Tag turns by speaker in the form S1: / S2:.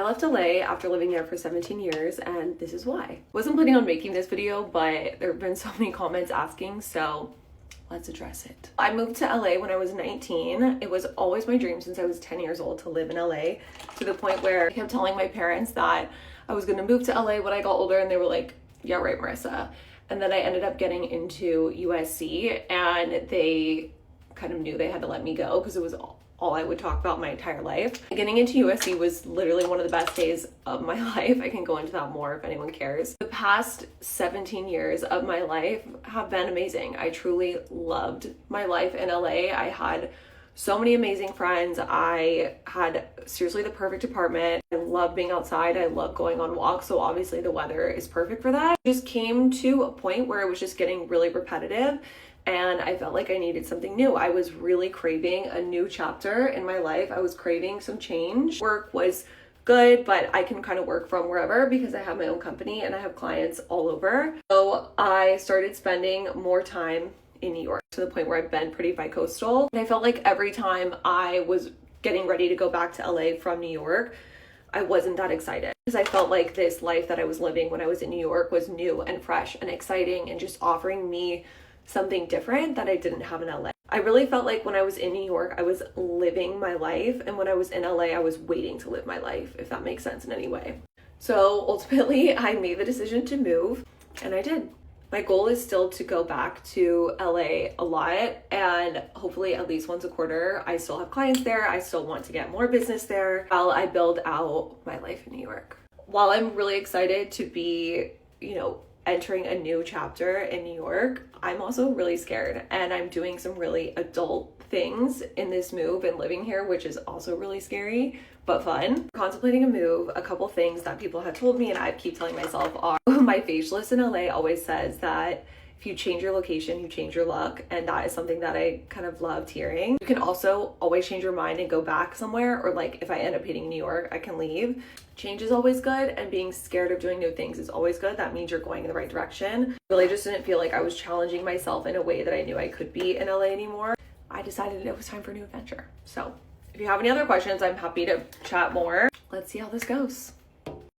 S1: left LA after living there for 17 years, and this is why. Wasn't planning on making this video, but there have been so many comments asking, so let's address it. I moved to LA when I was 19. It was always my dream since I was 10 years old to live in LA, to the point where I kept telling my parents that I was gonna move to LA when I got older, and they were like, yeah, right, Marissa. And then I ended up getting into USC, and they kind of knew they had to let me go because it was all I would talk about my entire life. Getting into USC was literally one of the best days of my life. I can go into that more if anyone cares. The past 17 years of my life have been amazing. I truly loved my life in LA. I had so many amazing friends. I had seriously the perfect apartment. I love being outside. I love going on walks. So obviously the weather is perfect for that. It just came to a point where it was just getting really repetitive, and I felt like I needed something new. I was really craving a new chapter in my life. I was craving some change. Work was good, but I can kind of work from wherever because I have my own company and I have clients all over. So I started spending more time in New York, to the point where I've been pretty bi-coastal. And I felt like every time I was getting ready to go back to LA from New York, I wasn't that excited because I felt like this life that I was living when I was in New York was new and fresh and exciting and just offering me something different that I didn't have in LA. I really felt like when I was in New York, I was living my life, and when I was in LA, I was waiting to live my life, if that makes sense in any way. So ultimately, I made the decision to move, and I did. My goal is still to go back to LA a lot, and hopefully at least once a quarter. I still have clients there. I still want to get more business there while I build out my life in New York. While I'm really excited to be, entering a new chapter in New York, I'm also really scared, and I'm doing some really adult things in this move and living here, which is also really scary but fun. Contemplating a move, a couple things that people have told me and I keep telling myself are, my facialist in LA always says that if you change your location, you change your luck, and that is something that I kind of loved hearing. You can also always change your mind and go back somewhere, or like if I end up hating New York, I can leave. Change is always good, and being scared of doing new things is always good. That means you're going in the right direction. Really just didn't feel like I was challenging myself in a way that I knew I could be in LA anymore. I decided it was time for a new adventure. So if you have any other questions, I'm happy to chat more. Let's see how this goes.